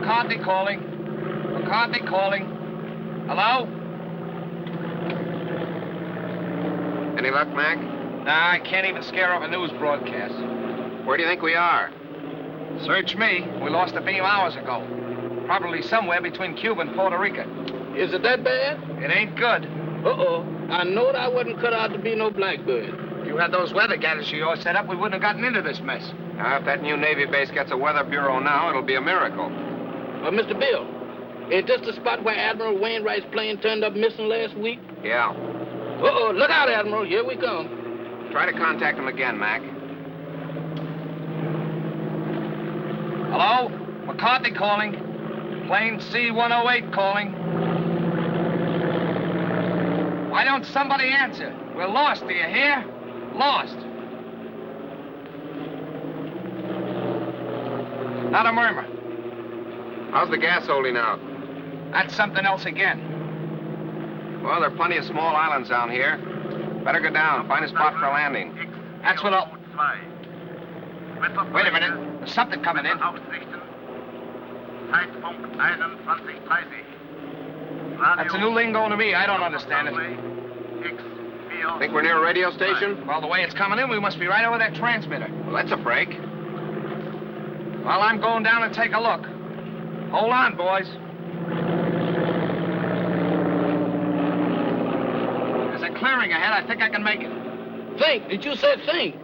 McCartney calling. McCartney calling. Hello? Any luck, Mac? Nah, I can't even scare off a news broadcast. Where do you think we are? Search me. We lost a beam hours ago. Probably somewhere between Cuba and Puerto Rico. Is it that bad? It ain't good. Uh-oh. I knowed I wasn't cut out to be no blackbird. If you had those weather gadgets of yours set up, we wouldn't have gotten into this mess. Now, if that new Navy base gets a weather bureau now, it'll be a miracle. Mr. Bill, is this the spot where Admiral Wainwright's plane turned up missing last week? Yeah. Uh-oh. Look out, Admiral. Here we come. Try to contact him again, Mac. Hello? McCartney calling. Plane C-108 calling. Why don't somebody answer? We're lost, do you hear? Lost. Not a murmur. How's the gas holding out? That's something else again. Well, there are plenty of small islands down here. Better go down, find a spot for landing. That's what I'll... Wait a minute. There's something coming in. That's a new lingo to me. I don't understand it. Think we're near a radio station? Well, the way it's coming in, we must be right over that transmitter. Well, that's a break. Well, I'm going down and take a look. Hold on, boys. There's a clearing ahead. I think I can make it. Think. Did you say think?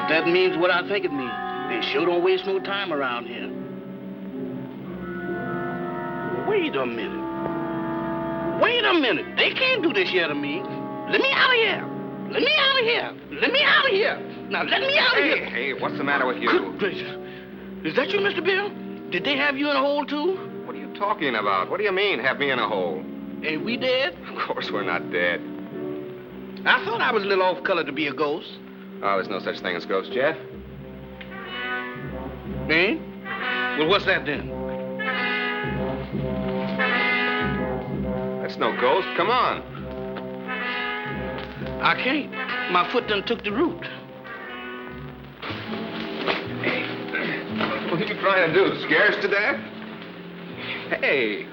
That means what I think it means. They sure don't waste no time around here. Wait a minute. Wait a minute. They can't do this here to me. Let me out of here. Let me out of here. Let me out of here. Now, let me out of here. Hey, what's the matter with you? Good gracious. Is that you, Mr. Bill? Did they have you in a hole, too? What are you talking about? What do you mean, have me in a hole? Ain't we dead? Of course we're not dead. I thought I was a little off color to be a ghost. Oh, there's no such thing as ghosts, Jeff. Ain't? Well, what's that then? That's no ghost. Come on. I can't. My foot done took the root. Hey, what are you trying to do? Scare us to death? Hey,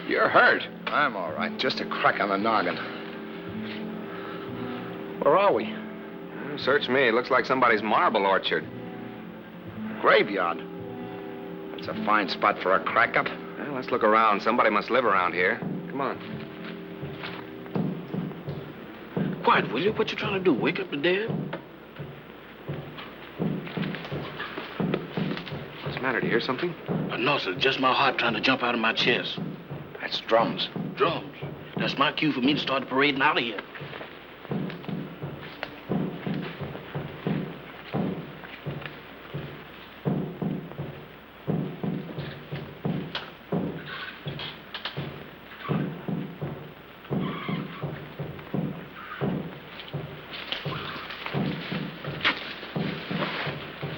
you're hurt. I'm all right. Just a crack on the noggin. Where are we? Search me. It looks like somebody's marble orchard. Graveyard. That's a fine spot for a crack-up. Well, let's look around. Somebody must live around here. Come on. Quiet, will you? What you trying to do? Wake up the dead? What's the matter? Do you hear something? No, sir. Just my heart trying to jump out of my chest. That's drums. Drums? That's my cue for me to start parading out of here.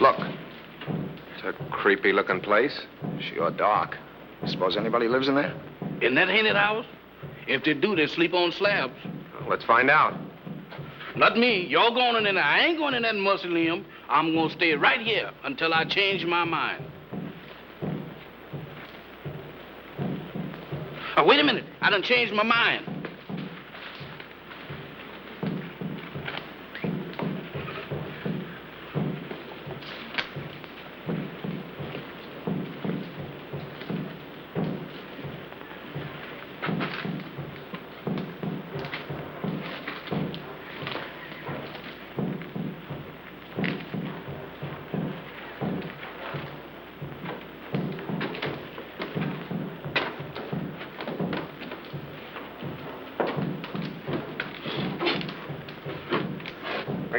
Look. It's a creepy-looking place. Sure dark. Suppose anybody lives in there? In that haunted house? If they do, they sleep on slabs. Well, let's find out. Not me. You're going in there. I ain't going in that mausoleum. I'm going to stay right here until I change my mind. Oh, wait a minute. I done changed my mind.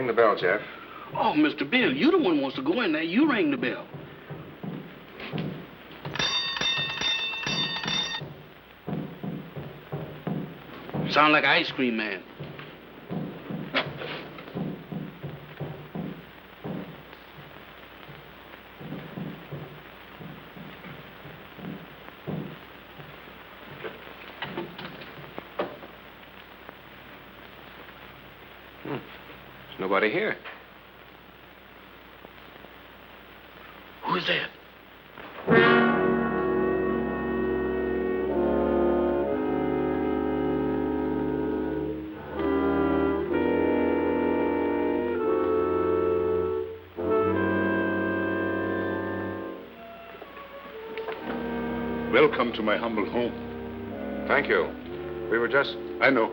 Ring the bell, Jeff. Oh, Mr. Bill, you the one who wants to go in there. You ring the bell. Sound like an ice cream man. There's nobody here. Who's that? Welcome to my humble home. Thank you. We were just... I know.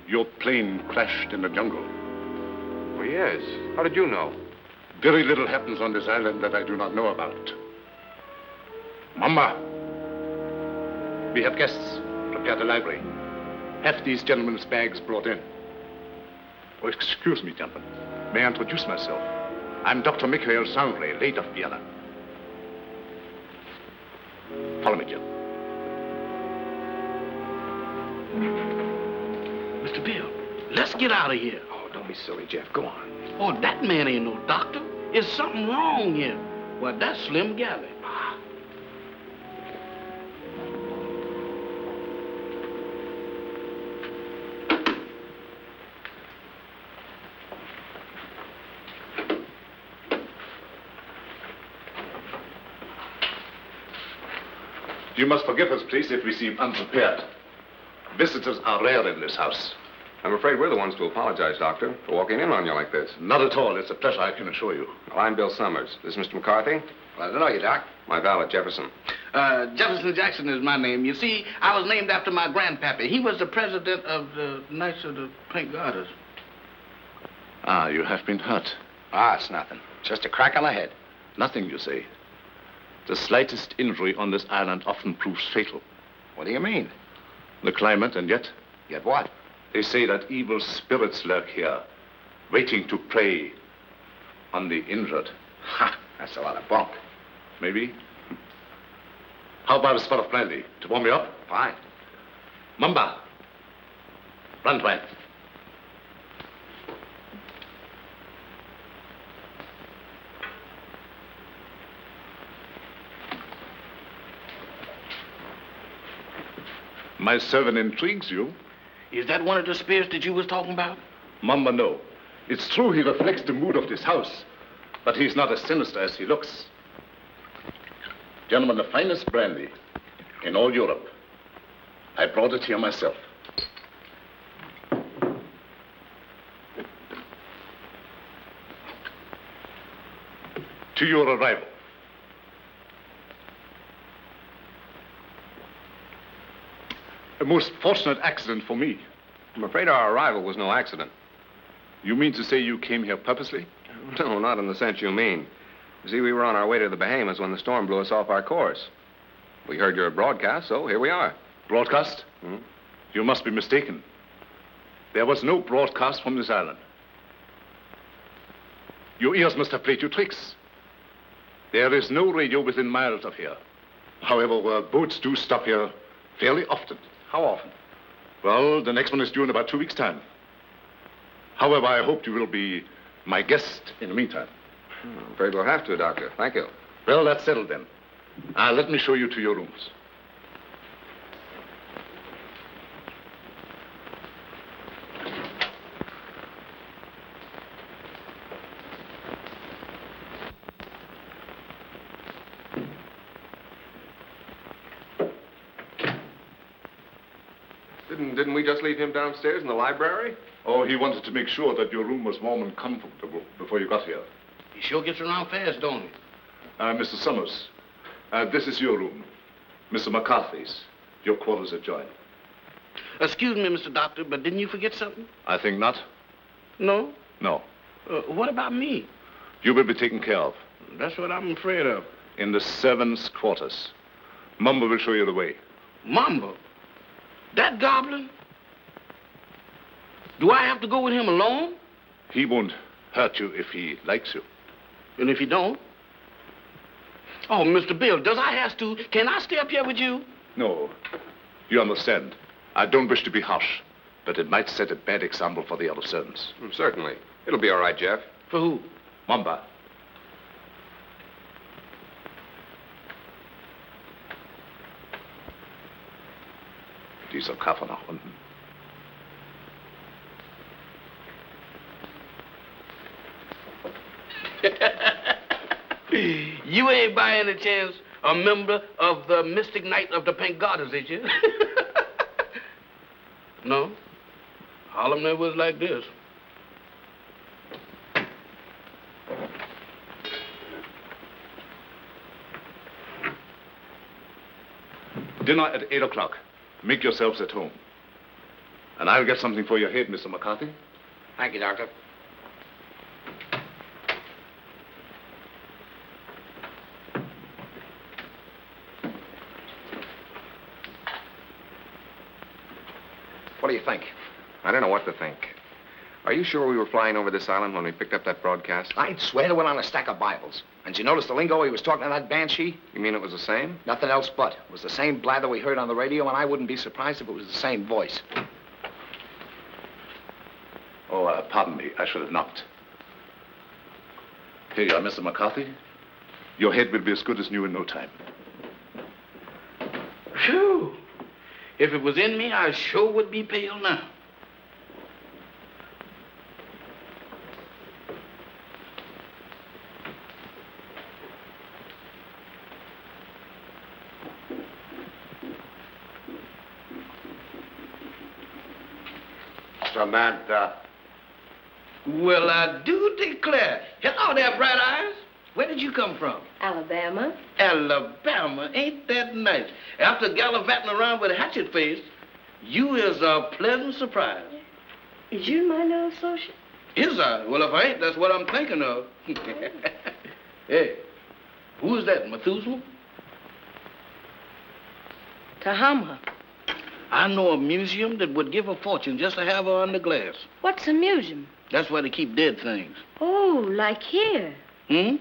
Your plane crashed in the jungle. Oh, yes. How did you know? Very little happens on this island that I do not know about. Mama, we have guests. Prepare the library. Have these gentlemen's bags brought in. Oh, excuse me, gentlemen. May I introduce myself? I'm Dr. Michael Sangley, late of Vienna. Follow me, Jim. Mr. Bill, let's get out of here. Oh, don't be silly, Jeff. Go on. Oh, that man ain't no doctor. There's something wrong here. Well, that's Slim Galley. You must forgive us, please, if we seem unprepared. Visitors are rare in this house. I'm afraid we're the ones to apologize, Doctor, for walking in on you like this. Not at all. It's a pleasure, I can assure you. Well, I'm Bill Summers. This is Mr. McCarthy. Glad to know you, Doc. My valet, Jefferson. Jefferson Jackson is my name. You see, I was named after my grandpappy. He was the president of the Knights of the Pink Garters. Ah, you have been hurt. Ah, it's nothing. Just a crack on the head. Nothing, you say. The slightest injury on this island often proves fatal. What do you mean? The climate, and yet, Yet what? they say that evil spirits lurk here, waiting to prey on the injured. Ha! That's a lot of bunk. Maybe. How about a spot of brandy to warm me up? Fine. Mamba, run, Dwayne. My servant intrigues you. Is that one of the spirits that you was talking about? Mamba, no. It's true he reflects the mood of this house, but he's not as sinister as he looks. Gentlemen, the finest brandy in all Europe. I brought it here myself. To your arrival. A most fortunate accident for me. I'm afraid our arrival was no accident. You mean to say you came here purposely? No, not in the sense you mean. You see, we were on our way to the Bahamas when the storm blew us off our course. We heard your broadcast, so here we are. Broadcast? Hmm? You must be mistaken. There was no broadcast from this island. Your ears must have played you tricks. There is no radio within miles of here. However, boats do stop here fairly often. How often? Well, the next one is due in about 2 weeks' time. However, I hope you will be my guest in the meantime. I'm afraid we'll have to, Doctor. Thank you. Well, that's settled then. Let me show you to your rooms. Didn't we just leave him downstairs in the library? Oh, he wanted to make sure that your room was warm and comfortable before you got here. He sure gets around fast, don't he? Mr. Summers, this is your room. Mr. McCarthy's. Your quarters adjoin. Excuse me, Mr. Doctor, but didn't you forget something? I think not. No? No. What about me? You will be taken care of. That's what I'm afraid of. In the servants' quarters. Mumba will show you the way. Mamba? That goblin? Do I have to go with him alone? He won't hurt you if he likes you. And if he don't? Oh, Mr. Bill, does I have to? Can I stay up here with you? No. You understand. I don't wish to be harsh, but it might set a bad example for the other servants. Certainly. It'll be all right, Jeff. For who? Mamba. Dieser Koffer nach unten. You ain't by any chance a member of the Mystic Knight of the Pink Garters, is you? No? Harlem never was like this. Dinner at 8 o'clock. Make yourselves at home. And I'll get something for your head, Mr. McCarthy. Thank you, Doctor. What do you think? I don't know what to think. Are you sure we were flying over this island when we picked up that broadcast? I'd swear to it on a stack of Bibles. And you notice the lingo he was talking to that banshee? You mean it was the same? Nothing else but. It was the same blather we heard on the radio, and I wouldn't be surprised if it was the same voice. Oh, pardon me. I should have knocked. Here you are, Mr. McCarthy. Your head will be as good as new in no time. Phew. If it was in me, I sure would be pale now. Samantha. Well, I do declare. Hello there, Bright Eyes. Where did you come from? Alabama. Alabama. Ain't that nice? After gallivanting around with a hatchet face, you is a pleasant surprise. Is you my little associate? Is I? Well, if I ain't, that's what I'm thinking of. Hey, who's that, Methuselah? Tahama. I know a museum that would give a fortune just to have her under glass. What's a museum? That's where they keep dead things. Oh, like here. Hmm?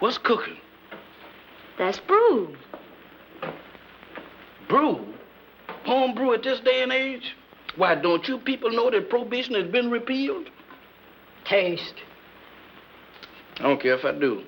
What's cooking? That's brew. Brew? Home brew at this day and age? Why, don't you people know that prohibition has been repealed? Taste. I don't care if I do.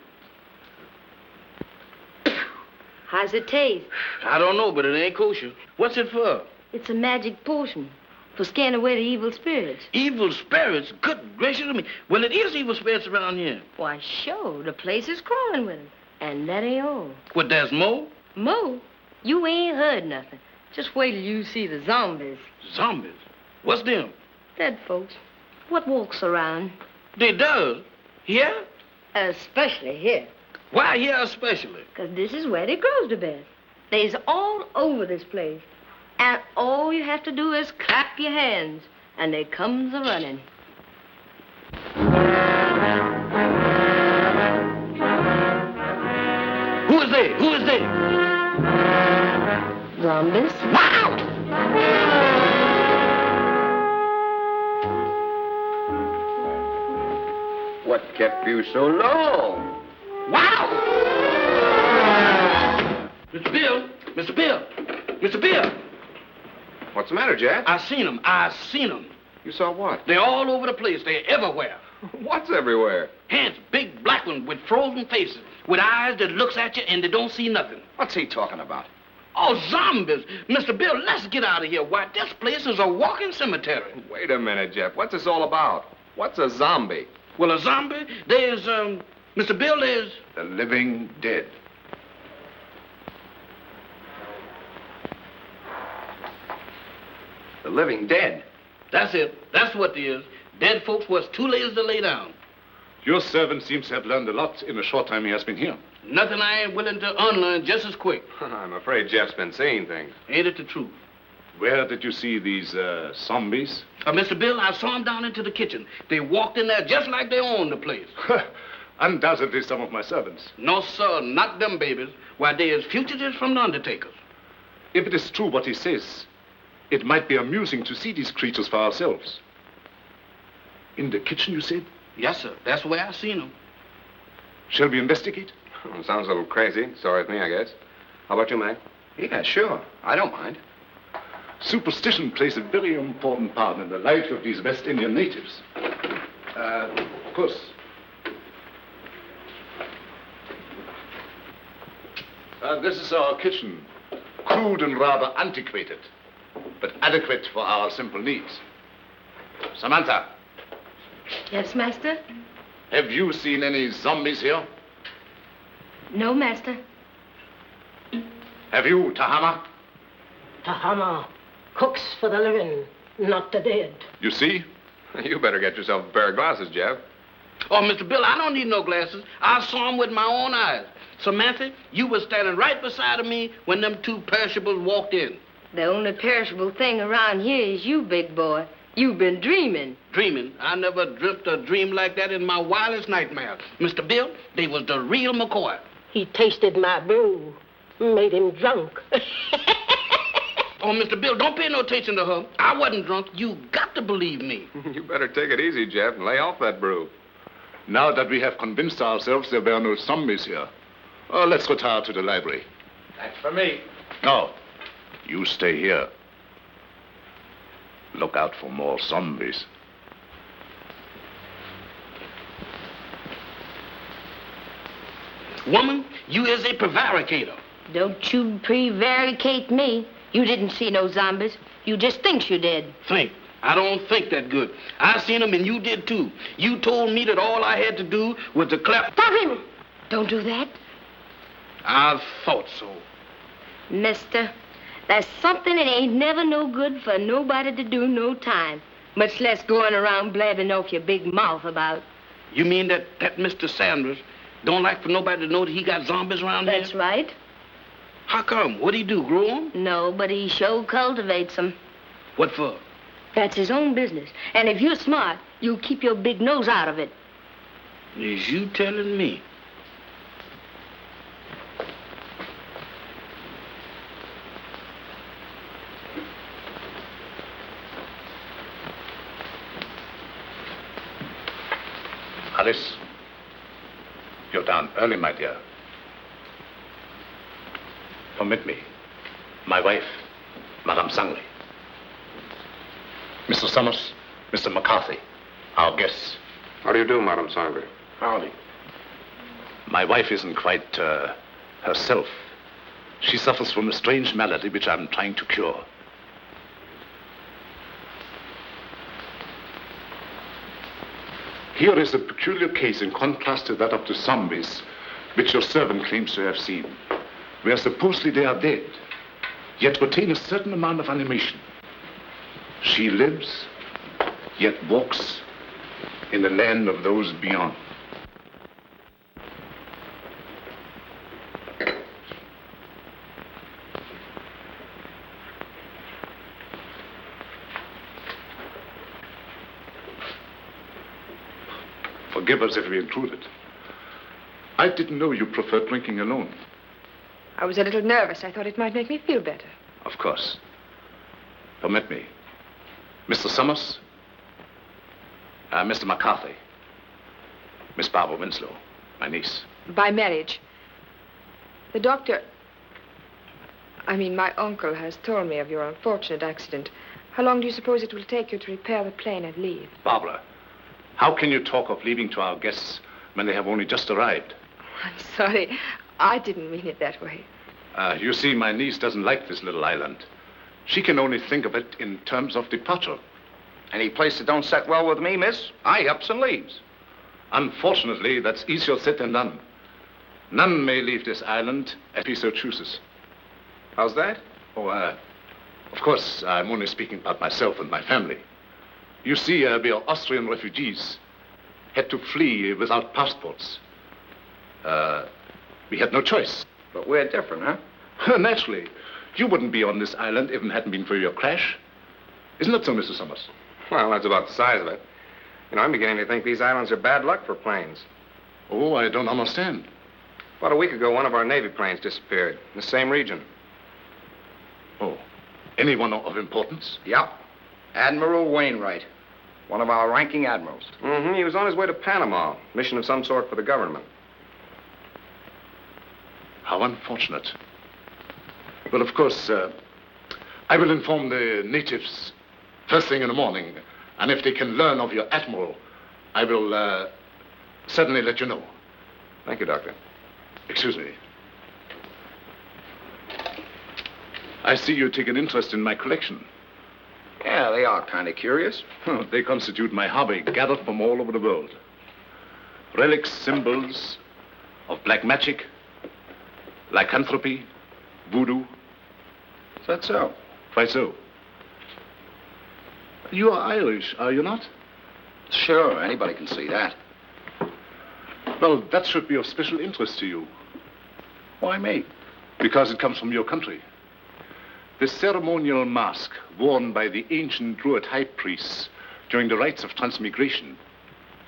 How's it taste? I don't know, but it ain't kosher. What's it for? It's a magic potion for scaring away the evil spirits. Evil spirits? Good gracious of me. Well, it is evil spirits around here. Why, sure, the place is crawling with them. And that ain't all. What, there's more? Mo, you ain't heard nothing. Just wait till you see the zombies. Zombies? What's them? Dead folks. What walks around. They does? Here? Especially here. Why here especially? 'Cause this is where they grows the best. They's all over this place. And all you have to do is clap your hands, and they comes a-running. Who is they? Who is they? Zombies. Wow! What kept you so long? Wow! Mr. Bill! Mr. Bill! Mr. Bill! What's the matter, Jeff? I seen them. I seen them. You saw what? They're all over the place. They're everywhere. What's everywhere? Hands, big black ones with frozen faces, with eyes that looks at you and they don't see nothing. What's he talking about? Oh, zombies! Mr. Bill, let's get out of here. Why, this place is a walking cemetery. Wait a minute, Jeff. What's this all about? What's a zombie? Well, a zombie, there's, Mr. Bill, there's... The living dead. The living dead. That's it. That's what it is. Dead folks was too lazy to lay down. Your servant seems to have learned a lot in the short time he has been here. Nothing I ain't willing to unlearn just as quick. I'm afraid Jeff's been seeing things. Ain't it the truth? Where did you see these zombies? Mr. Bill, I saw them down into the kitchen. They walked in there just like they owned the place. Undoubtedly some of my servants. No, sir, not them babies. Why, they is fugitives from the undertakers. If it is true what he says, it might be amusing to see these creatures for ourselves. In the kitchen, you said? Yes, sir. That's where I seen him. Shall we investigate? Sounds a little crazy. Sorry with me, I guess. How about you, Mac? Yeah, sure. I don't mind. Superstition plays a very important part in the life of these West Indian natives. Of course. This is our kitchen. Crude and rather antiquated, but adequate for our simple needs. Samantha, Yes, master? have you seen any zombies here? No, master. Have you, Tahama? Tahama cooks for the living, not the dead. You see? You better get yourself a pair of glasses, Jeff. Oh, Mr. Bill, I don't need no glasses. I saw him with my own eyes. Samantha, you was standing right beside of me when them two perishables walked in. The only perishable thing around here is you, big boy. You've been dreaming. Dreaming? I never dreamt a dream like that in my wildest nightmares. Mr. Bill, they was the real McCoy. He tasted my brew, made him drunk. Oh, Mr. Bill, don't pay no attention to her. I wasn't drunk. You got to believe me. You better take it easy, Jeff, and lay off that brew. Now that we have convinced ourselves there were no zombies here, let's retire to the library. That's for me. No, you stay here. Look out for more zombies. Woman, you is a prevaricator. Don't you prevaricate me. You didn't see no zombies. You just think you did. Think. I don't think that good. I seen them and you did too. You told me that all I had to do was to clap. Stop him! Don't do that. I thought so. Mister, there's something that ain't never no good for nobody to do no time. Much less going around blabbing off your big mouth about. You mean that Mr. Sanders don't like for nobody to know that he got zombies around That's here? right. How come? What'd he do, grow them? No, but he sure cultivates them. What for? That's his own business. And if you're smart, you'll keep your big nose out of it. Is you telling me? Alice, you're down early, my dear. Permit me. My wife, Madame Sangley. Mr. Summers, Mr. McCarthy, our guests. How do you do, Madame Sangley? Howdy. My wife isn't quite herself. She suffers from a strange malady which I'm trying to cure. Here is a peculiar case in contrast to that of the zombies, which your servant claims to have seen, where supposedly they are dead, yet retain a certain amount of animation. She lives, yet walks in the land of those beyond. Forgive us if we intruded. I didn't know you preferred drinking alone. I was a little nervous. I thought it might make me feel better. Of course. Permit me. Mr. Summers, Mr. McCarthy, Miss Barbara Winslow, my niece. By marriage. The doctor... my uncle has told me of your unfortunate accident. How long do you suppose it will take you to repair the plane and leave? Barbara, how can you talk of leaving to our guests when they have only just arrived? I'm sorry. I didn't mean it that way. You see, my niece doesn't like this little island. She can only think of it in terms of departure. Any place that don't set well with me, miss, I ups and leaves. Unfortunately, that's easier said than done. None may leave this island if he so chooses. How's that? Oh, of course, I'm only speaking about myself and my family. You see, we are Austrian refugees, had to flee without passports. We had no choice. But we're different, huh? Naturally. You wouldn't be on this island if it hadn't been for your crash. Isn't that so, Mr. Summers? Well, that's about the size of it. I'm beginning to think these islands are bad luck for planes. Oh, I don't understand. About a week ago, one of our Navy planes disappeared in the same region. Oh, anyone of importance? Yep. Admiral Wainwright. One of our ranking admirals. Mm-hmm. He was on his way to Panama. Mission of some sort for the government. How unfortunate. Well, of course, I will inform the natives first thing in the morning. And if they can learn of your admiral, I will certainly let you know. Thank you, Doctor. Excuse me. I see you take an interest in my collection. Yeah, they are kind of curious. They constitute my hobby, gathered from all over the world. Relics, symbols of black magic, lycanthropy, voodoo. Is that so? Why so? You are Irish, are you not? Sure, anybody can see that. Well, that should be of special interest to you. Why me? Because it comes from your country. The ceremonial mask worn by the ancient Druid high priests during the rites of transmigration.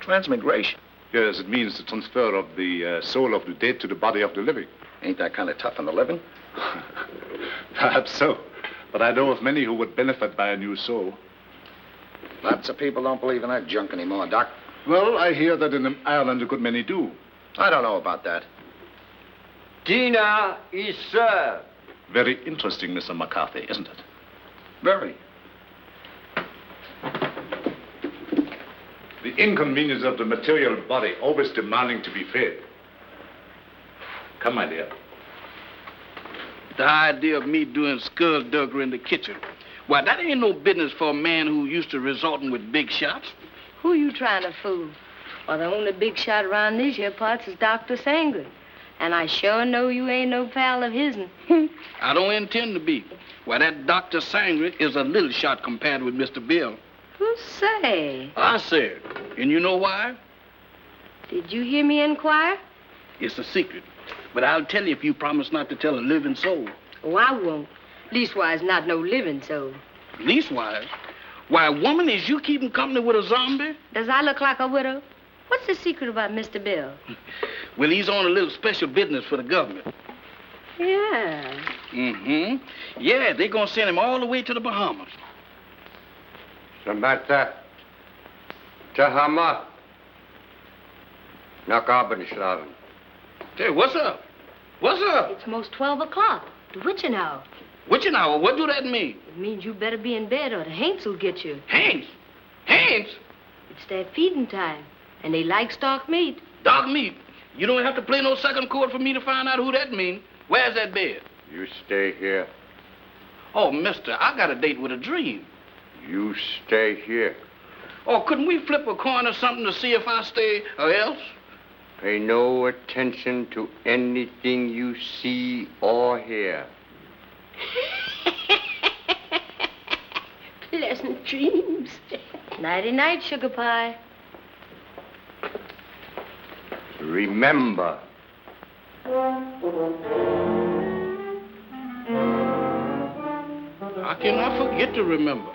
Transmigration? Yes, it means the transfer of the soul of the dead to the body of the living. Ain't that kind of tough on the living? Perhaps so. But I know of many who would benefit by a new soul. Lots of people don't believe in that junk anymore, Doc. Well, I hear that in Ireland a good many do. I don't know about that. Dinner is served. Very interesting, Mr. McCarthy, isn't it? Very. The inconvenience of the material body always demanding to be fed. Come, my dear. The idea of me doing skullduggery in the kitchen. Why, that ain't no business for a man who used to resorting with big shots. Who you trying to fool? Well, the only big shot around these here parts is Dr. Sangren. And I sure know you ain't no pal of his'n. I don't intend to be. Why, that Dr. Sangren is a little shot compared with Mr. Bill. Who say? I said. And you know why? Did you hear me inquire? It's a secret. But I'll tell you if you promise not to tell a living soul. Oh, I won't. Leastwise, not no living soul. Leastwise? Why, woman, is you keeping company with a zombie? Does I look like a widow? What's the secret about Mr. Bill? Well, he's on a little special business for the government. Yeah. Mm-hmm. Yeah, they're gonna send him all the way to the Bahamas. Samantha. Tahama. Nakabanislaven. Hey, what's up? What's up? It's most 12 o'clock. The witching hour. Witching hour? What do that mean? It means you better be in bed or the Haints will get you. Haints? Haints? It's their feeding time, and they like stock meat. Dog meat? You don't have to play no second chord for me to find out who that means. Where's that bed? You stay here. Oh, mister, I got a date with a dream. You stay here. Oh, couldn't we flip a coin or something to see if I stay or else? Pay no attention to anything you see or hear. Pleasant dreams. Nighty-night, sugar pie. Remember. How can I forget to remember?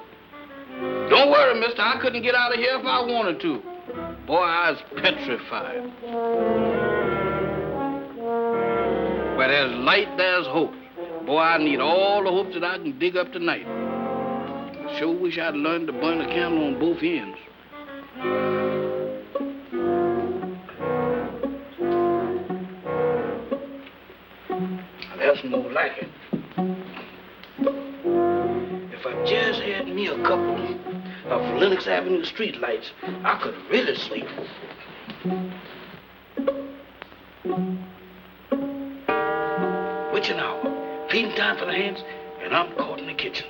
Don't worry, mister. I couldn't get out of here if I wanted to. Boy, I was petrified. Where there's light, there's hope. Boy, I need all the hope that I can dig up tonight. I sure wish I'd learned to burn a candle on both ends. That's more like it. If I just had me a couple of Lenox Avenue streetlights, I could really sleep. Witching hour, feeding time for the hands, and I'm caught in the kitchen.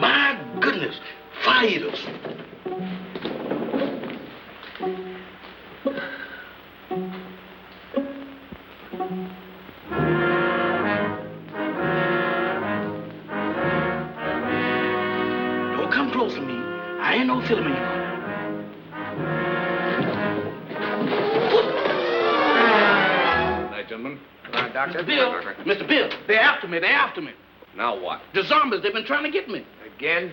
My goodness, fire eaters. Don't come close to me. I ain't no film anymore. Night, gentlemen. Come on, Doctor. Bill, Mr. Bill, they're after me, they're after me. Now what? The zombies, they've been trying to get me. Again?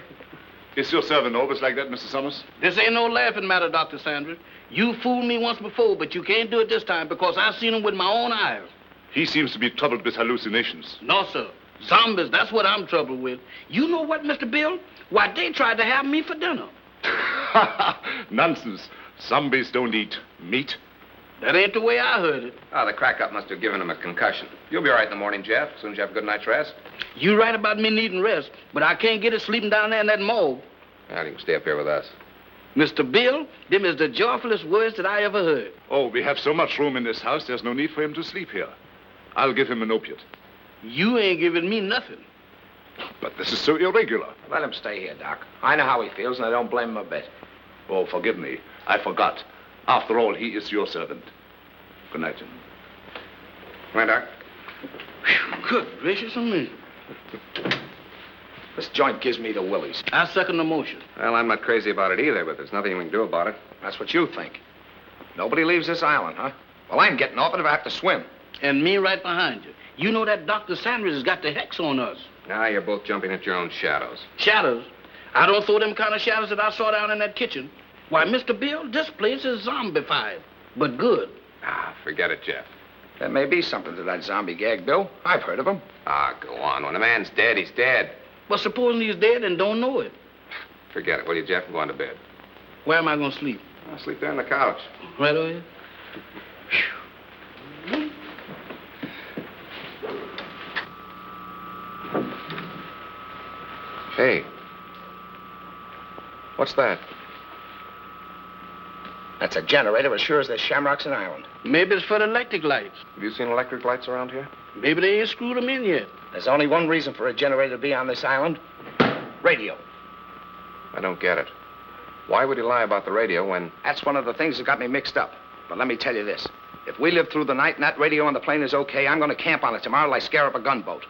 Is your servant always like that, Mr. Summers? This ain't no laughing matter, Dr. Sanders. You fooled me once before, but you can't do it this time because I seen him with my own eyes. He seems to be troubled with hallucinations. No, sir. Zombies, that's what I'm troubled with. You know what, Mr. Bill? Why, they tried to have me for dinner. Nonsense. Zombies don't eat meat. That ain't the way I heard it. Oh, the crack-up must have given him a concussion. You'll be all right in the morning, Jeff, as soon as you have a good night's rest. You right about me needing rest, but I can't get it sleeping down there in that morgue. Well, you can stay up here with us. Mr. Bill, them is the joyfulest words that I ever heard. Oh, we have so much room in this house, there's no need for him to sleep here. I'll give him an opiate. You ain't giving me nothing. But this is so irregular. Let him stay here, Doc. I know how he feels, and I don't blame him a bit. Oh, forgive me. I forgot. After all, he is your servant. Good night, gentlemen. Come on, Doc. Good gracious of me. This joint gives me the willies. I second the motion. Well, I'm not crazy about it either, but there's nothing we can do about it. That's what you think. Nobody leaves this island, huh? Well, I'm getting off it if I have to swim. And me right behind you. You know that Dr. Sanders has got the hex on us. Now you're both jumping at your own shadows. Shadows? I don't throw them kind of shadows that I saw down in that kitchen. Why, Mr. Bill, this place is zombified, but good. Ah, forget it, Jeff. There may be something to that zombie gag, Bill. I've heard of him. Ah, go on. When a man's dead, he's dead. But supposing he's dead and don't know it. Forget it, will you, Jeff? Go on to bed. Where am I going to sleep? I'll sleep there on the couch. Right over here? Hey. What's that? That's a generator as sure as there's shamrocks in Ireland. Maybe it's for the electric lights. Have you seen electric lights around here? Maybe they ain't screwed them in yet. There's only one reason for a generator to be on this island. Radio. I don't get it. Why would he lie about the radio when... That's one of the things that got me mixed up. But let me tell you this. If we live through the night and that radio on the plane is okay, I'm going to camp on it tomorrow like scare up a gunboat.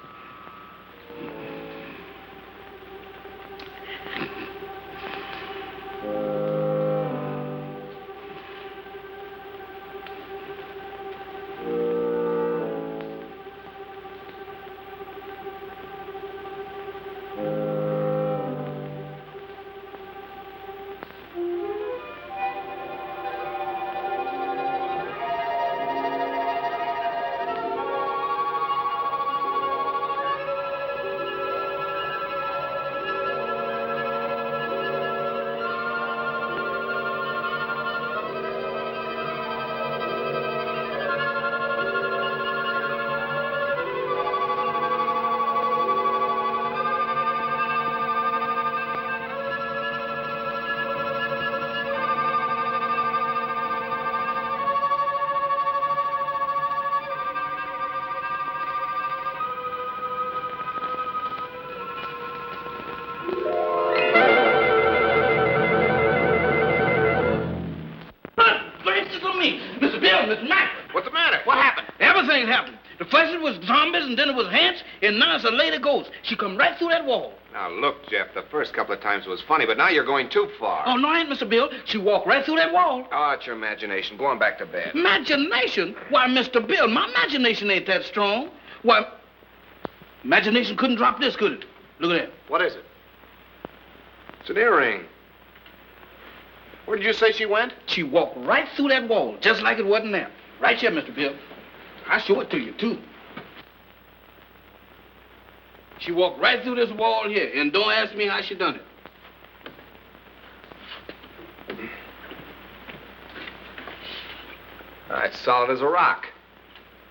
Everything happened. The first it was zombies, and then it was ants, and now it's a lady ghost. She come right through that wall. Now, look, Jeff, the first couple of times it was funny, but now you're going too far. Oh, no, I ain't, Mr. Bill. She walked right through that wall. Oh, it's your imagination. Go on back to bed. Imagination? Why, Mr. Bill, my imagination ain't that strong. Why, imagination couldn't drop this, could it? Look at that. What is it? It's an earring. Where did you say she went? She walked right through that wall, just like it wasn't there. Right here, Mr. Bill. I'll show it to you, too. She walked right through this wall here, and don't ask me how she done it. It's solid as a rock.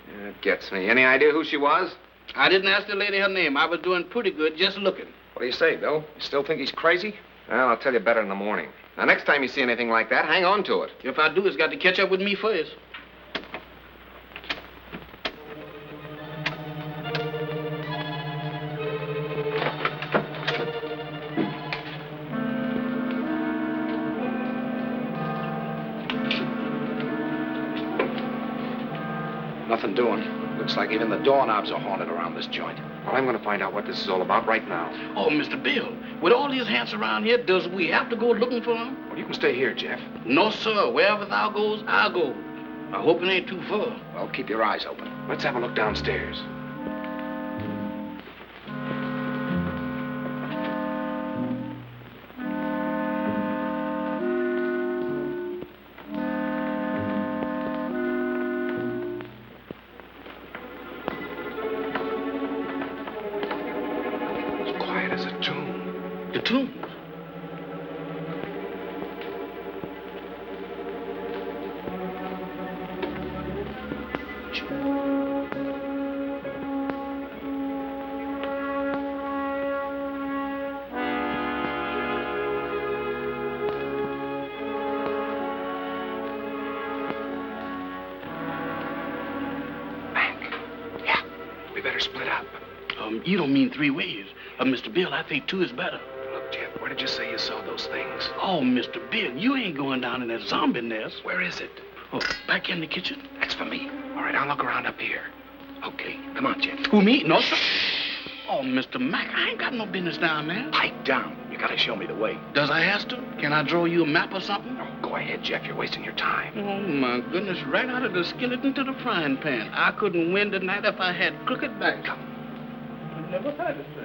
Yeah, it gets me. Any idea who she was? I didn't ask the lady her name. I was doing pretty good just looking. What do you say, Bill? You still think he's crazy? Well, I'll tell you better in the morning. Now, next time you see anything like that, hang on to it. If I do, it's got to catch up with me first. Nothing doing. Looks like even the doorknobs are haunted around this joint. Well, I'm going to find out what this is all about right now. Oh, Mr. Bill, with all these ants around here, does we have to go looking for them? Well, you can stay here, Jeff. No, sir. Wherever thou goes, I'll go. I hope it ain't too far. Well, keep your eyes open. Let's have a look downstairs. Cartoons. Split up. You don't mean 3 ways. Mr. Bill, I think 2 is better. Look, Jeff, where did you say you saw those things? Oh, Mr. Bill, you ain't going down in that zombie nest. Where is it? Oh, back in the kitchen. That's for me. All right, I'll look around up here. Okay, come on, Jeff. Who, me? No, sir. Oh, Mr. Mac, I ain't got no business down there. Pipe down. You gotta show me the way. Does I have to? Can I draw you a map or something? Oh, go ahead, Jeff. You're wasting your time. Oh, my goodness. Right out of the skillet into the frying pan. I couldn't win tonight if I had crooked back. Come. I never had it, sir.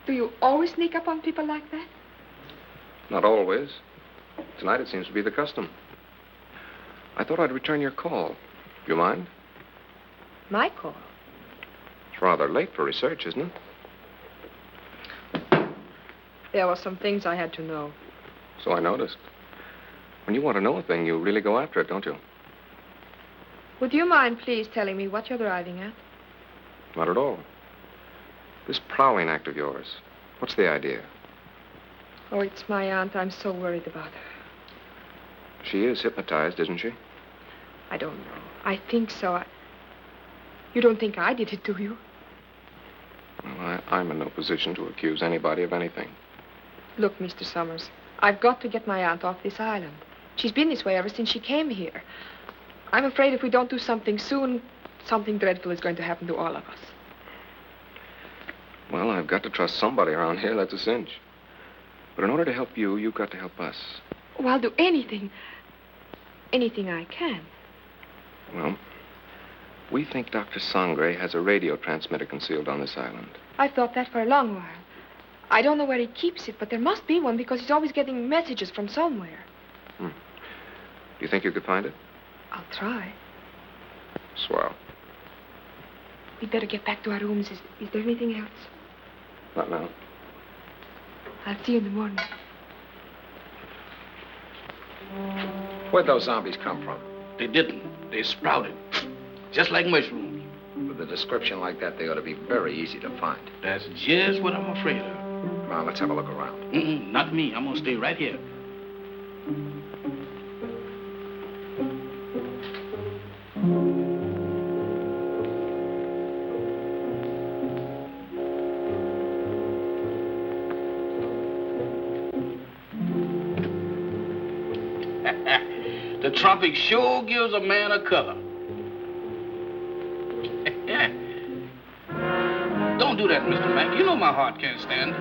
Do you always sneak up on people like that? Not always. Tonight it seems to be the custom. I thought I'd return your call. You mind? My call? It's rather late for research, isn't it? There were some things I had to know. So I noticed. When you want to know a thing, you really go after it, don't you? Would you mind please telling me what you're driving at? Not at all. This prowling act of yours, what's the idea? Oh, it's my aunt. I'm so worried about her. She is hypnotized, isn't she? I don't know. I think so. You don't think I did it, do you? Well, I'm in no position to accuse anybody of anything. Look, Mr. Summers, I've got to get my aunt off this island. She's been this way ever since she came here. I'm afraid if we don't do something soon, something dreadful is going to happen to all of us. Well, I've got to trust somebody around here, that's a cinch. But in order to help you, you've got to help us. Oh, I'll do anything. Anything I can. Well, we think Dr. Sangre has a radio transmitter concealed on this island. I've thought that for a long while. I don't know where he keeps it, but there must be one because he's always getting messages from somewhere. Do you think you could find it? I'll try. Swell. We'd better get back to our rooms. Is there anything else? Not now. I'll see you in the morning. Where'd those zombies come from? They didn't. They sprouted. Just like mushrooms. With a description like that, they ought to be very easy to find. That's just what I'm afraid of. Come on, let's have a look around. Not me. I'm going to stay right here. The tropic sure gives a man a color. Don't do that, Mr. Mack. You know my heart can't stand it.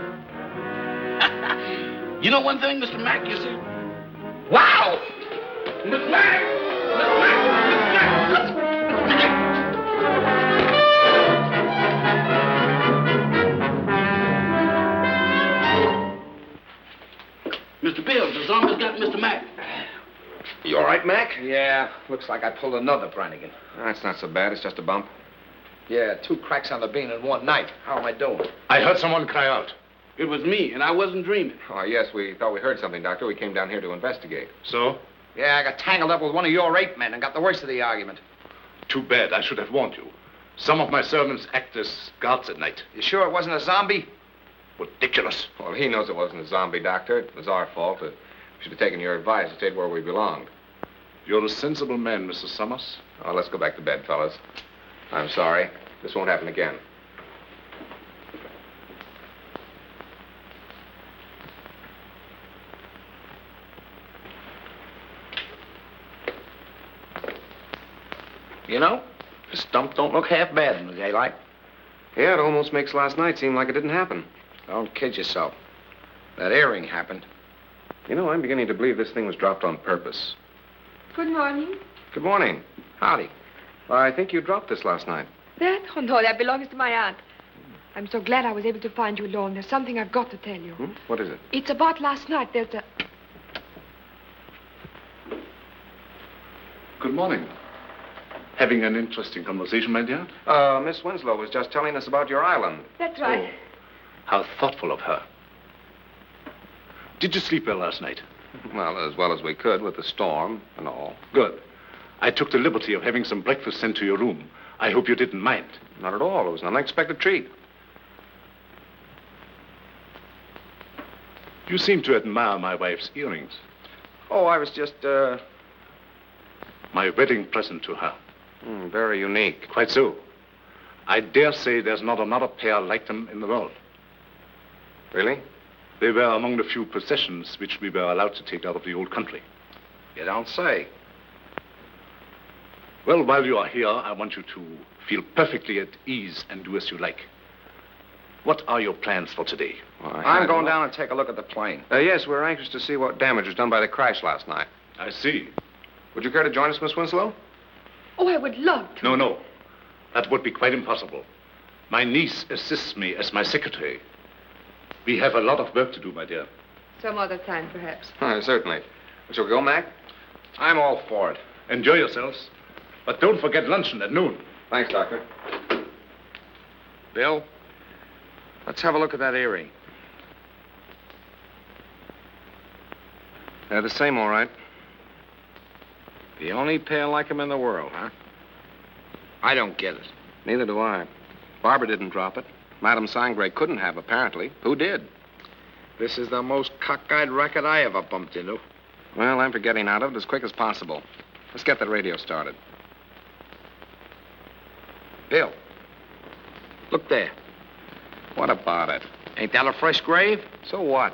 You know one thing, Mr. Mack, you see? Wow! Mr. Mack! Mr. Mack! Mr. Bill, the zombie Summers got Mr. Mack? You all right, Mac? Yeah, looks like I pulled another Brannigan. That's not so bad. It's just a bump. Yeah, 2 cracks on the bean in one night. How am I doing? I heard someone cry out. It was me, and I wasn't dreaming. Oh, yes, we thought we heard something, Doctor. We came down here to investigate. So? Yeah, I got tangled up with one of your 8 men and got the worst of the argument. Too bad. I should have warned you. Some of my servants act as guards at night. You sure it wasn't a zombie? Ridiculous. Well, he knows it wasn't a zombie, Doctor. It was our fault. We should have taken your advice and stayed where we belonged. You're a sensible man, Mr. Summers. Oh, let's go back to bed, fellas. I'm sorry. This won't happen again. You know, this stump don't look half bad in the daylight. Yeah, it almost makes last night seem like it didn't happen. Don't kid yourself. That earring happened. You know, I'm beginning to believe this thing was dropped on purpose. Good morning. Good morning. Howdy. I think you dropped this last night. That? Oh, no, that belongs to my aunt. I'm so glad I was able to find you alone. There's something I've got to tell you. What is it? It's about last night. There's a... Good morning. Having an interesting conversation, my dear? Miss Winslow was just telling us about your island. That's right. Oh, how thoughtful of her. Did you sleep well last night? Well as we could with the storm and all. Good. I took the liberty of having some breakfast sent to your room. I hope you didn't mind. Not at all. It was an unexpected treat. You seem to admire my wife's earrings. Oh, I was just, My wedding present to her. Very unique. Quite so. I dare say there's not another pair like them in the world. Really? They were among the few possessions which we were allowed to take out of the old country. You don't say. Well, while you are here, I want you to feel perfectly at ease and do as you like. What are your plans for today? Well, I'm going down and take a look at the plane. Yes, we're anxious to see what damage was done by the crash last night. I see. Would you care to join us, Miss Winslow? Oh, I would love to. No. That would be quite impossible. My niece assists me as my secretary. We have a lot of work to do, my dear. Some other time, perhaps. Certainly. Shall we go, Mac? I'm all for it. Enjoy yourselves. But don't forget luncheon at noon. Thanks, Doctor. Bill, let's have a look at that earring. The same, all right. The only pair like him in the world, huh? I don't get it. Neither do I. Barbara didn't drop it. Madame Sangre couldn't have, apparently. Who did? This is the most cockeyed racket I ever bumped into. Well, I'm for getting out of it as quick as possible. Let's get the radio started. Bill, look there. What about it? Ain't that a fresh grave? So what?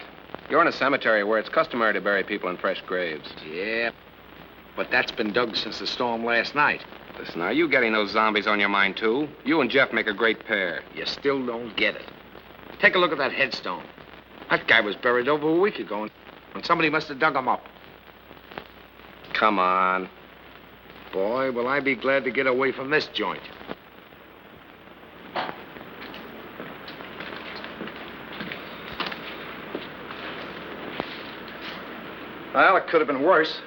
You're in a cemetery where it's customary to bury people in fresh graves. Yeah, but that's been dug since the storm last night. Listen, are you getting those zombies on your mind, too? You and Jeff make a great pair. You still don't get it. Take a look at that headstone. That guy was buried over a week ago, and somebody must have dug him up. Come on. Boy, will I be glad to get away from this joint. Well, it could have been worse.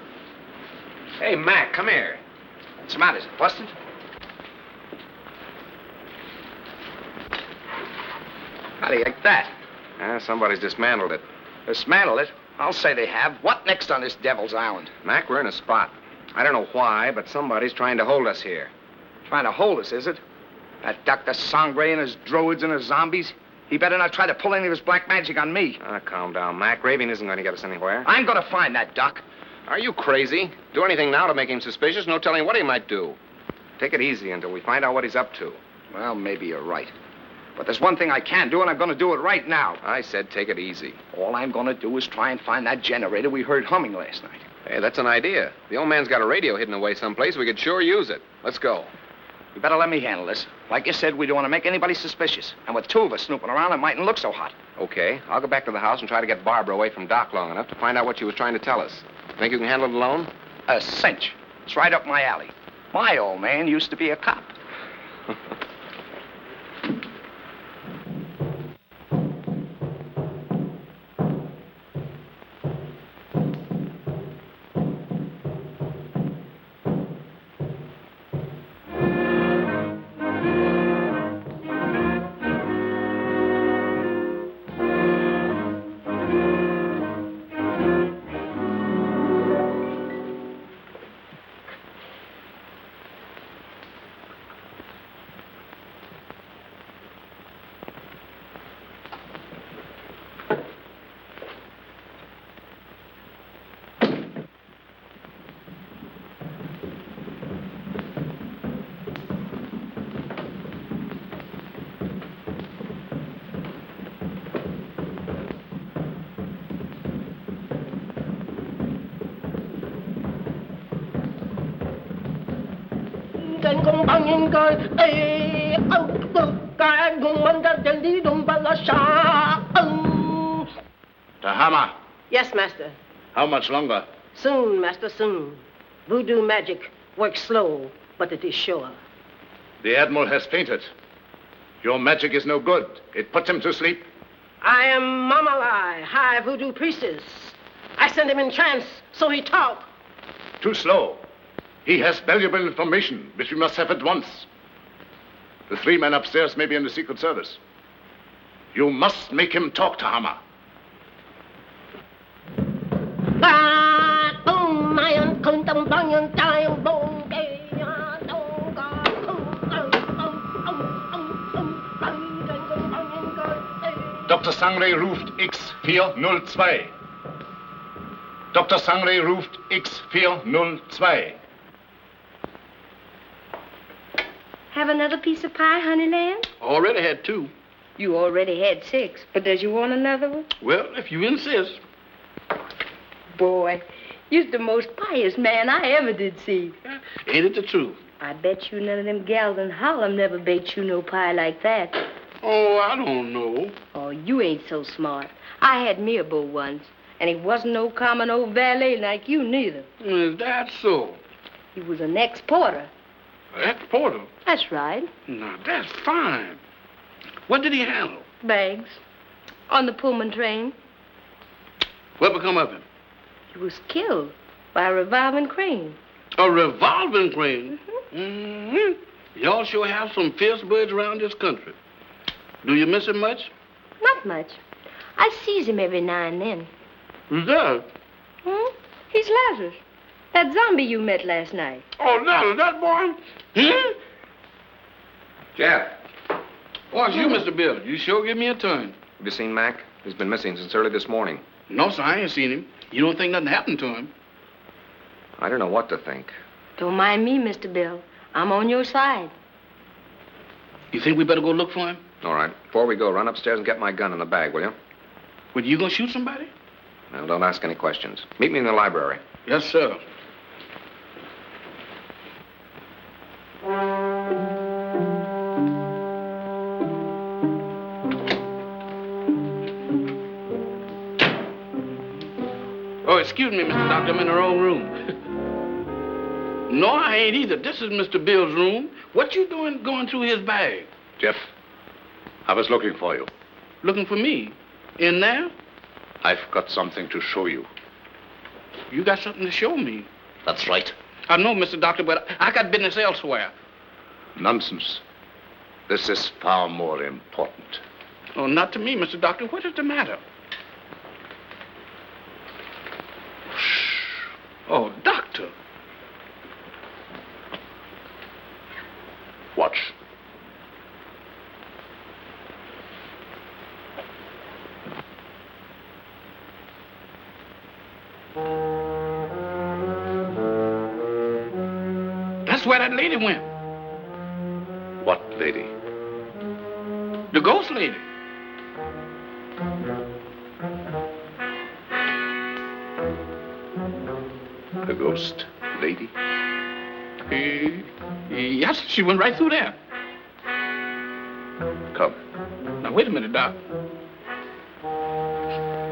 Hey, Mac, come here. What's the matter? Is it busted? How do you like that? Somebody's dismantled it. Dismantled it? I'll say they have. What next on this devil's island? Mac, we're in a spot. I don't know why, but somebody's trying to hold us here. Trying to hold us, is it? That Dr. Sangre and his druids and his zombies? He better not try to pull any of his black magic on me. Calm down, Mac. Raving isn't going to get us anywhere. I'm going to find that Doc. Are you crazy? Do anything now to make him suspicious? No telling what he might do. Take it easy until we find out what he's up to. Well, maybe you're right. But there's one thing I can do, and I'm going to do it right now. I said take it easy. All I'm going to do is try and find that generator we heard humming last night. Hey, that's an idea. The old man's got a radio hidden away someplace. We could sure use it. Let's go. You better let me handle this. Like you said, we don't want to make anybody suspicious. And with 2 of us snooping around, it mightn't look so hot. Okay. I'll go back to the house and try to get Barbara away from Doc long enough to find out what she was trying to tell us. Think you can handle it alone? A cinch. It's right up my alley. My old man used to be a cop. Tahama, Yes, master. how much longer? Soon, master, soon. Voodoo magic works slow, but it is sure. The Admiral has fainted. Your magic is no good. It puts him to sleep. I am Mamalai, high voodoo priestess. I send him in trance, so he talk. Too slow. He has valuable information, which we must have at once. The 3 men upstairs may be in the Secret Service. You must make him talk, Tahama. Dr. Sangre ruft X402. Dr. Sangre ruft X402. Have another piece of pie, honey lamb? Already had 2. You already had 6, but does you want another one? Well, if you insist. Boy, you're the most pious man I ever did see. Ain't it the truth? I bet you none of them gals in Harlem never baked you no pie like that. Oh, I don't know. Oh, you ain't so smart. I had me a beau once, and he wasn't no common old valet like you neither. Is that so? He was an ex-porter. Ex-porter? That's right. Now, that's fine. What did he handle? Bags. On the Pullman train. What become of him? He was killed by a revolving crane. A revolving crane? Mm-hmm. Y'all sure have some fierce birds around this country. Do you miss him much? Not much. I sees him every now and then. Who's that? He's Lazarus. That zombie you met last night. Oh, Lazarus, that boy? Jeff, Oh, it's you, Mr. Bill. You sure give me a turn. have you seen Mac? He's been missing since early this morning. No, sir, I ain't seen him. You don't think nothing happened to him? I don't know what to think. Don't mind me, Mr. Bill. I'm on your side. You think we better go look for him? All right. Before we go, run upstairs and get my gun in the bag, will you? Well, you gonna shoot somebody? Well, don't ask any questions. Meet me in the library. Yes, sir. Oh, excuse me, Mr. Doctor, I'm in the wrong room. No, I ain't either. This is Mr. Bill's room. What you doing going through his bag? Jeff, I was looking for you. Looking for me? In there? I've got something to show you. You got something to show me. That's right. I know, Mr. Doctor, but I got business elsewhere. Nonsense. This is far more important. Oh, not to me, Mr. Doctor. What is the matter? Oh, Doctor. Watch. That's where that lady went. What lady? The ghost lady. The ghost lady? Yes, she went right through there. Come. Now, wait a minute, Doc.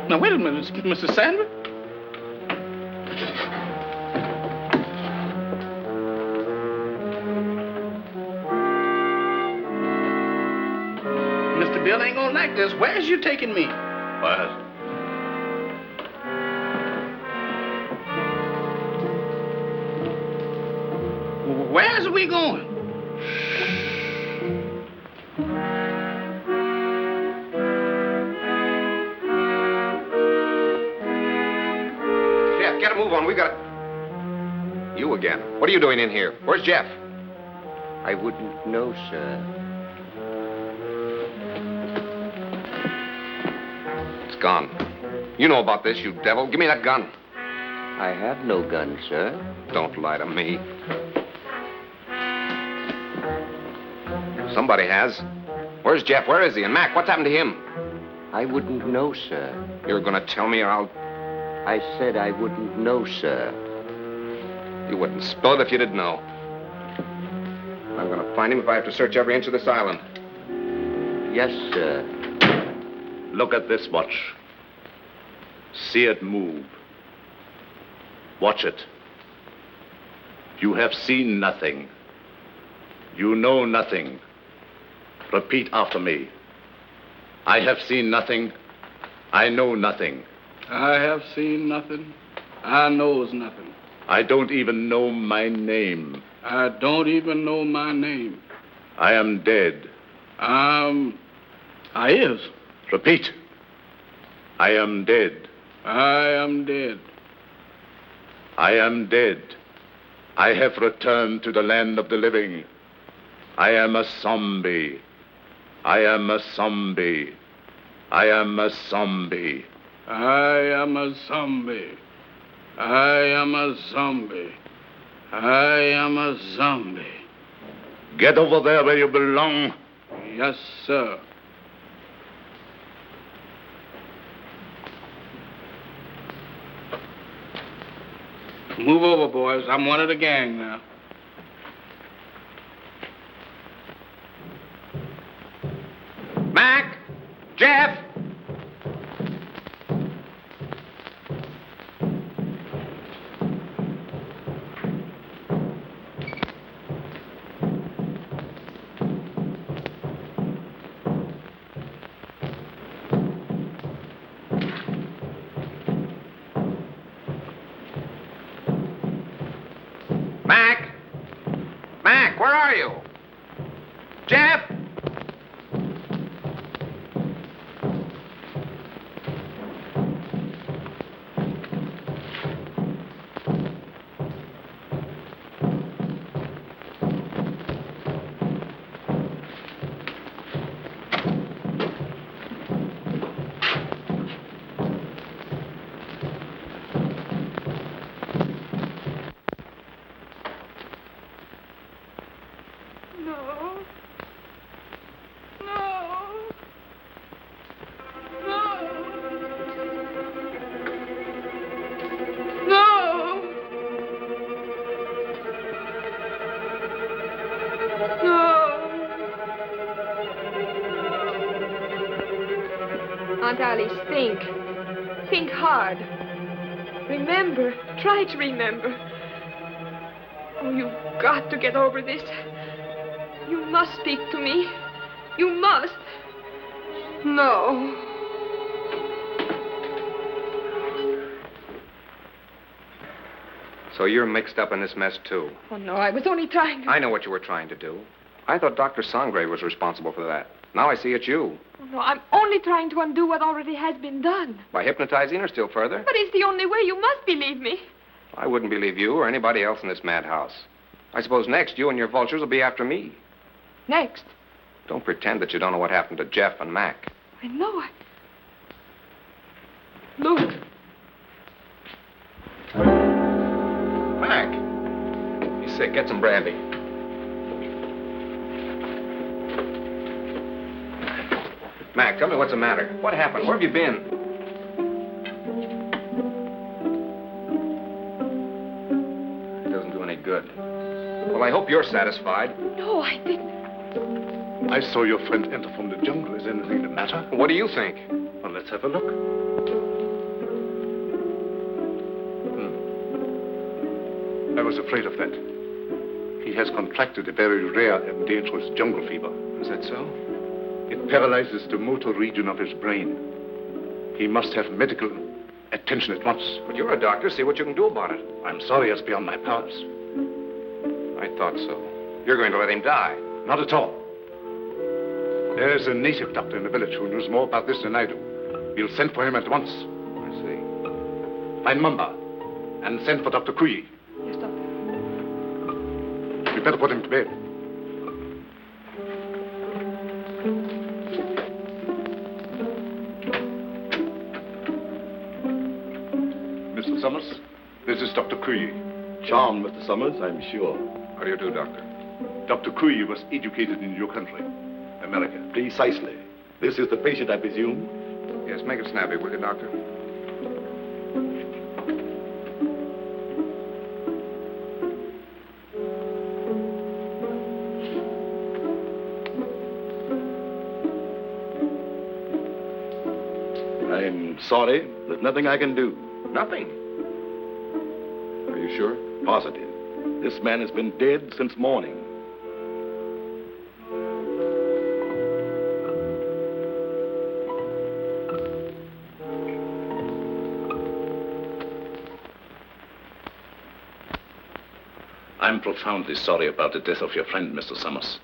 Now, wait a minute, Mr. Sandra. Mr. Bill ain't gonna like this. Where's you taking me? What? Where's we going? Jeff, get a move on. We got... You again. What are you doing in here? Where's Jeff? I wouldn't know, sir. It's gone. You know about this, you devil. Give me that gun. I have no gun, sir. Don't lie to me. Somebody has. Where's Jeff? Where is he? And Mac, what's happened to him? I wouldn't know, sir. You're going to tell me or I'll... I said I wouldn't know, sir. You wouldn't spill it if you didn't know. I'm going to find him if I have to search every inch of this island. Yes, sir. Look at this watch. See it move. Watch it. You have seen nothing. You know nothing. Repeat after me. I have seen nothing. I know nothing. I have seen nothing. I knows nothing. I don't even know my name. I don't even know my name. I am dead. I is. Repeat. I am dead. I am dead. I am dead. I have returned to the land of the living. I am a zombie. I am a zombie. I am a zombie. I am a zombie. I am a zombie. I am a zombie. Get over there where you belong. Yes, sir. Move over, boys. I'm one of the gang now. Mac! Jeff! Mac! Mac, where are you? Jeff! Aunt Alice, think. Think hard. Remember. Try to remember. Oh, you've got to get over this. You must speak to me. You must. No. So you're mixed up in this mess, too. Oh, no, I was only trying to... I know what you were trying to do. I thought Dr. Sangre was responsible for that. Now I see it's you. Oh, no, I'm only trying to undo what already has been done. By hypnotizing her still further? But it's the only way. You must believe me. I wouldn't believe you or anybody else in this madhouse. I suppose next you and your vultures will be after me. Next? Don't pretend that you don't know what happened to Jeff and Mac. I know. Look. Mac! He's sick. Get some brandy. Mac, tell me what's the matter. What happened? Where have you been? It doesn't do any good. Well, I hope you're satisfied. No, I didn't. I saw your friend enter from the jungle. Is anything the matter? What do you think? Well, let's have a look. I was afraid of that. He has contracted a very rare and dangerous jungle fever. Is that so? It paralyzes the motor region of his brain. He must have medical attention at once. But you're a doctor. See what you can do about it. I'm sorry, it's beyond my powers. I thought so. You're going to let him die. Not at all. There's a native doctor in the village who knows more about this than I do. We'll send for him at once. I see. Find Mamba and send for Dr. Kui. Yes, doctor. We better put him to bed. Mr. Summers, this is Dr. Kui. Charmed, Mr. Summers, I'm sure. How do you do, Doctor? Dr. Kui was educated in your country, America. Precisely. This is the patient, I presume? Yes, make it snappy, will you, Doctor? I'm sorry. There's nothing I can do. Nothing. Are you sure? Positive. This man has been dead since morning. I'm profoundly sorry about the death of your friend, Mr. Summers.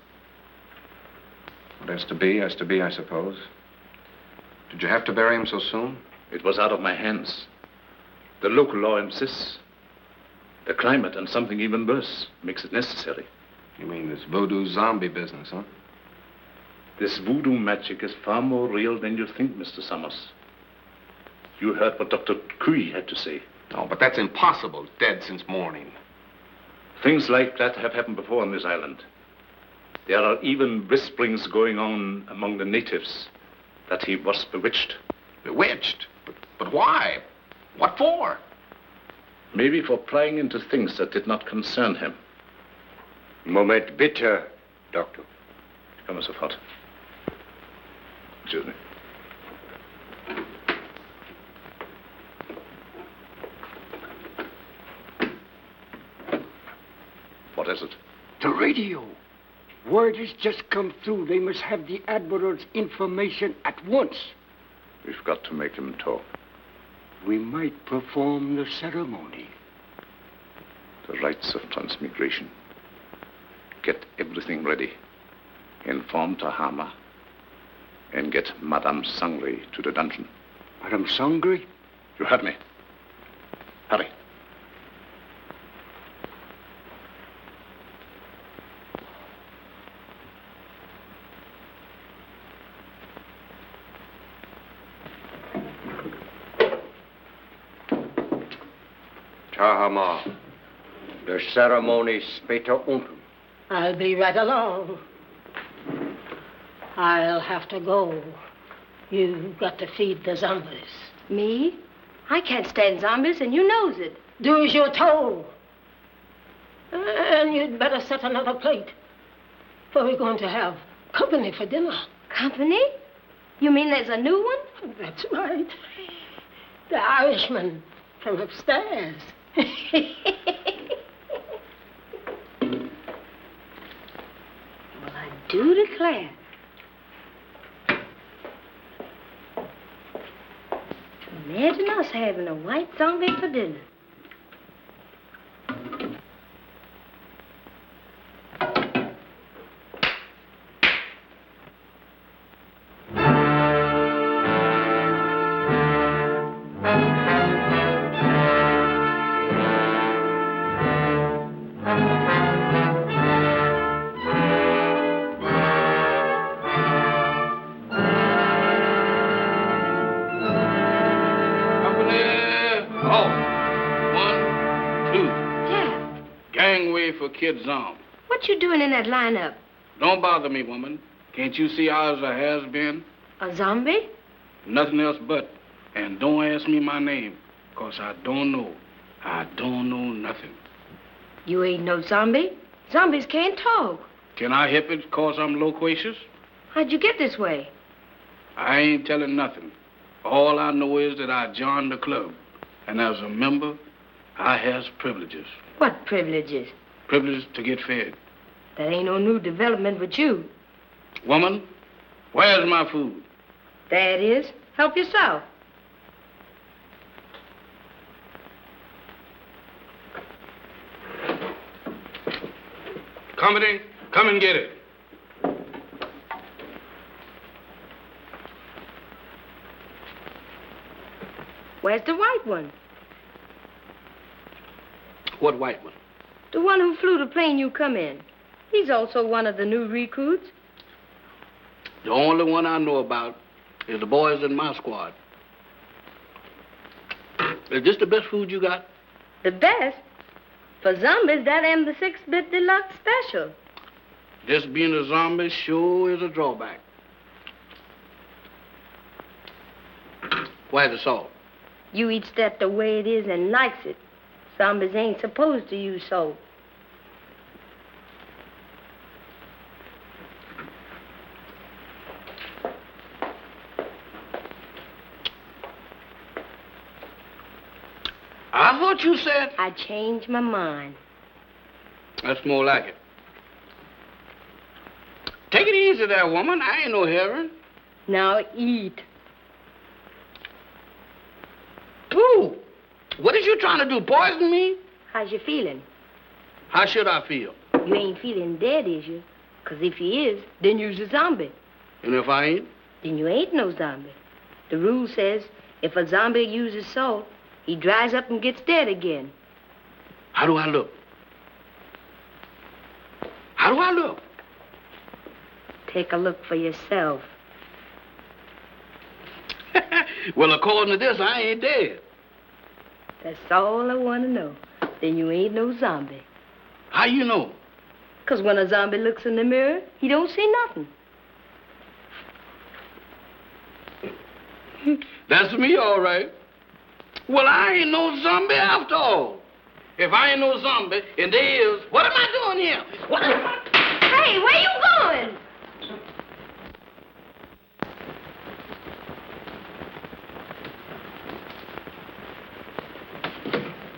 What has to be, I suppose. Did you have to bury him so soon? It was out of my hands. The local law insists. The climate and something even worse makes it necessary. You mean this voodoo zombie business, huh? This voodoo magic is far more real than you think, Mr. Summers. You heard what Dr. Cui had to say. No, but that's impossible. Dead since morning. Things like that have happened before on this island. There are even whisperings going on among the natives that he was bewitched. Bewitched? But why? What for? Maybe for prying into things that did not concern him. Moment bitte, Doctor. Come sofort. Excuse me. What is it? The radio. Word has just come through. They must have the Admiral's information at once. We've got to make him talk. We might perform the ceremony. The rites of transmigration. Get everything ready. Inform Tahama. And get Madame Sangre to the dungeon. Madame Sangre? You heard me. Hurry. Tahama, the ceremony später unten. I'll be right along. I'll have to go. You've got to feed the zombies. Me? I can't stand zombies, and you knows it. Do as you're told. And you'd better set another plate. For we're going to have company for dinner. Company? You mean there's a new one? That's right. The Irishman from upstairs. Well, I do declare. Imagine us having a white zombie for dinner. Kid Zom. What you doing in that lineup? Don't bother me, woman. Can't you see I was a has-been? A zombie? Nothing else but. And don't ask me my name, 'cause I don't know. I don't know nothing. You ain't no zombie. Zombies can't talk. Can I help it 'cause I'm loquacious? How'd you get this way? I ain't telling nothing. All I know is that I joined the club. And as a member, I has privileges. What privileges? Privilege to get fed. That ain't no new development with you. Woman, where's my food? There it is. Help yourself. Company, come and get it. Where's the white one? What white one? The one who flew the plane you come in. He's also one of the new recruits. The only one I know about is the boys in my squad. Is this the best food you got? The best? For zombies, that am the 6-bit deluxe special. This being a zombie sure is a drawback. Where's the salt? You eats that the way it is and likes it. Zombies ain't supposed to use salt. what you said? I changed my mind. That's more like it. Take it easy there, woman. I ain't no heron. Now eat. Ooh, what is you trying to do, poison me? How's you feeling? How should I feel? You ain't feeling dead, is you? 'Cause if you is, then you's a zombie. And if I ain't? Then you ain't no zombie. The rule says if a zombie uses salt, he dries up and gets dead again. How do I look? How do I look? Take a look for yourself. Well, according to this, I ain't dead. That's all I want to know. Then you ain't no zombie. How you know? 'Cause when a zombie looks in the mirror, he don't see nothing. That's me, all right. Well, I ain't no zombie after all. If I ain't no zombie, and there is, what am I doing here? What am I... Hey, where you going?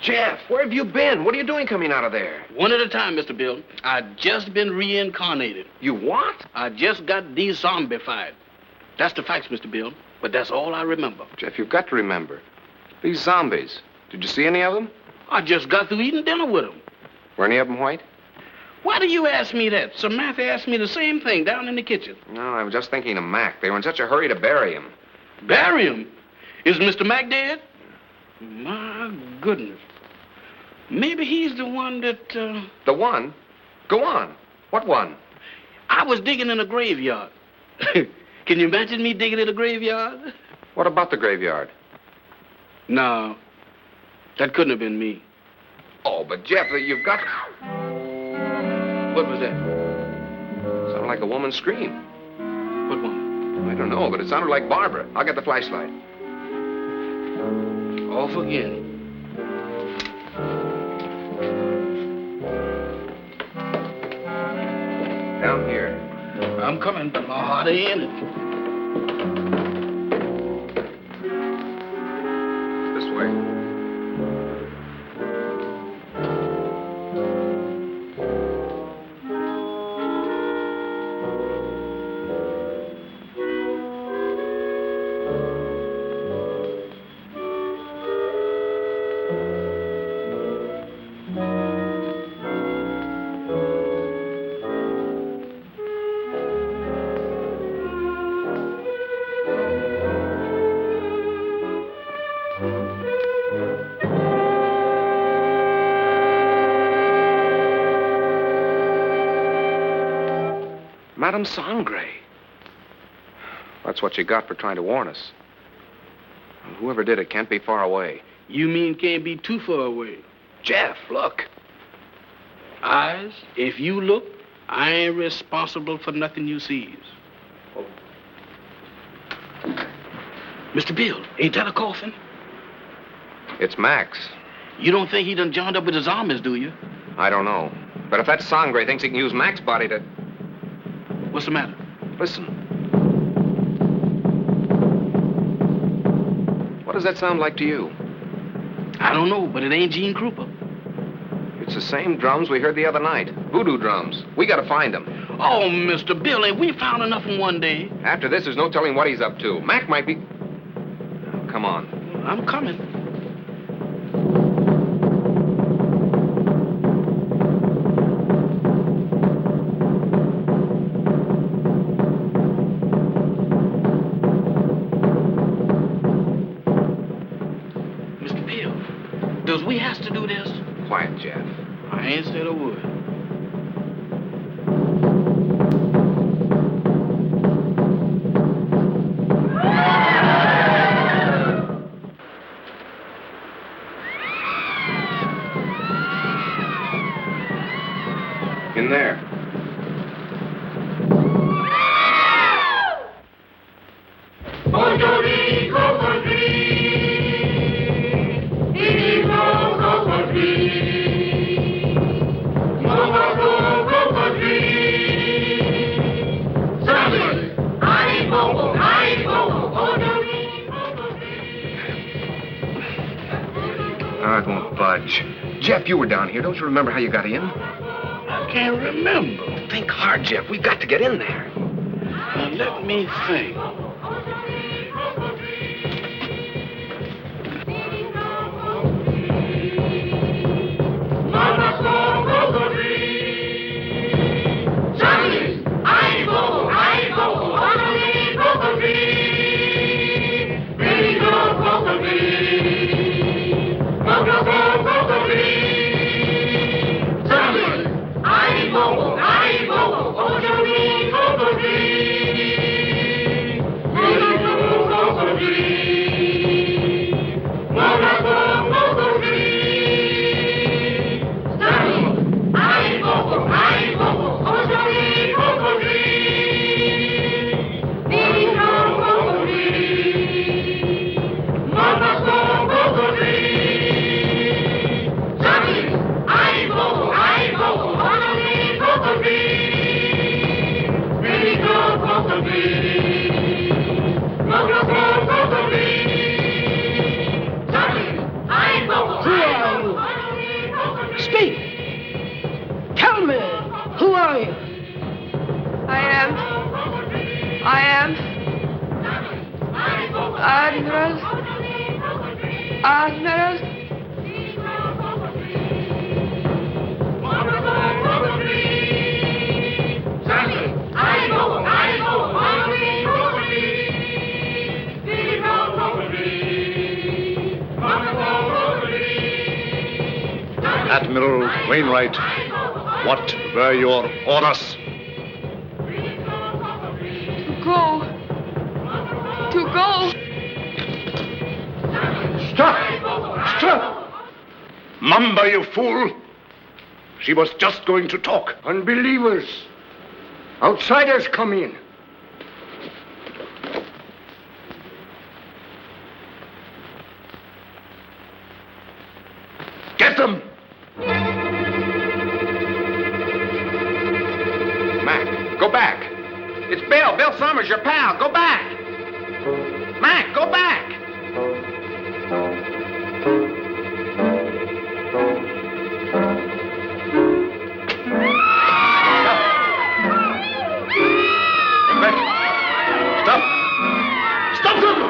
Jeff, where have you been? What are you doing coming out of there? One at a time, Mr. Bill. I just been reincarnated. You what? I just got de-zombified. That's the facts, Mr. Bill. But that's all I remember. Jeff, you've got to remember. These zombies. Did you see any of them? I just got through eating dinner with them. Were any of them white? Why do you ask me that? Samantha asked me the same thing down in the kitchen. No, I was just thinking of Mac. They were in such a hurry to bury him. Bury him? Is Mr. Mac dead? My goodness. Maybe he's the one that, The one? Go on. What one? I was digging in a graveyard. Can you imagine me digging in a graveyard? What about the graveyard? No. That couldn't have been me. Oh, but Jeff, you've got... What was that? Sounded like a woman's scream. What woman? I don't know, but it sounded like Barbara. I'll get the flashlight. Off again. Down here. I'm coming, but my heart ain't in it. This way. Madame Sangre. That's what you got for trying to warn us. Whoever did it can't be far away. You mean can't be too far away? Jeff, look. Eyes, if you look, I ain't responsible for nothing you sees. Oh. Mr. Bill, ain't that a coffin? It's Max. You don't think he done joined up with the zombies, do you? I don't know. But if that Sangre thinks he can use Max's body to... What's the matter? Listen. What does that sound like to you? I don't know, but it ain't Gene Krupa. It's the same drums we heard the other night. Voodoo drums. We gotta find them. Oh, Mr. Bill, ain't we found enough in one day? After this, there's no telling what he's up to. Mac might be... Come on. I'm coming. Does we has to do this? Quiet, Jeff. I ain't said a word. In there. It won't fudge. Jeff, you were down here. Don't you remember how you got in? I can't remember. Think hard, Jeff. We've got to get in there. Now, let me think. Speak! Tell me, who are you? I am Admiral. Admiral Wainwright, what were your orders? To go. Stop! Mamba, you fool! She was just going to talk. Unbelievers. Outsiders come in. Get them! Mac, go back. It's Bill. Bill Summers, your pal. Go back. Mac, go back. Stop them!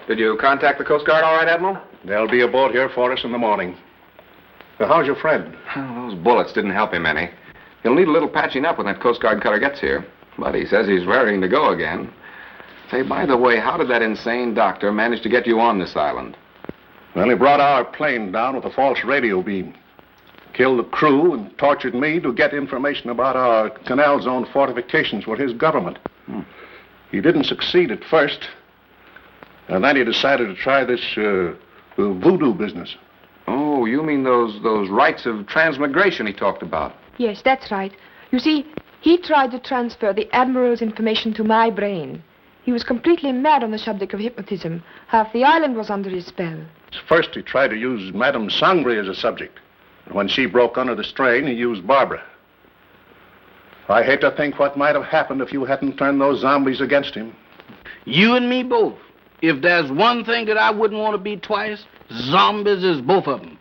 Did you contact the Coast Guard all right, Admiral? They'll be aboard here for us in the morning. Now, how's your friend? Well, those bullets didn't help him any. He'll need a little patching up when that Coast Guard cutter gets here. But he says he's raring to go again. Say, by the way, how did that insane doctor manage to get you on this island? Well, he brought our plane down with a false radio beam. Killed the crew and tortured me to get information about our canal zone fortifications with his government. He didn't succeed at first. And then he decided to try this voodoo business. Oh, you mean those rites of transmigration he talked about? Yes, that's right. You see, he tried to transfer the Admiral's information to my brain. He was completely mad on the subject of hypnotism. Half the island was under his spell. First, he tried to use Madame Sangre as a subject. And when she broke under the strain, he used Barbara. I hate to think what might have happened if you hadn't turned those zombies against him. You and me both. If there's one thing that I wouldn't want to be twice, zombies is both of them.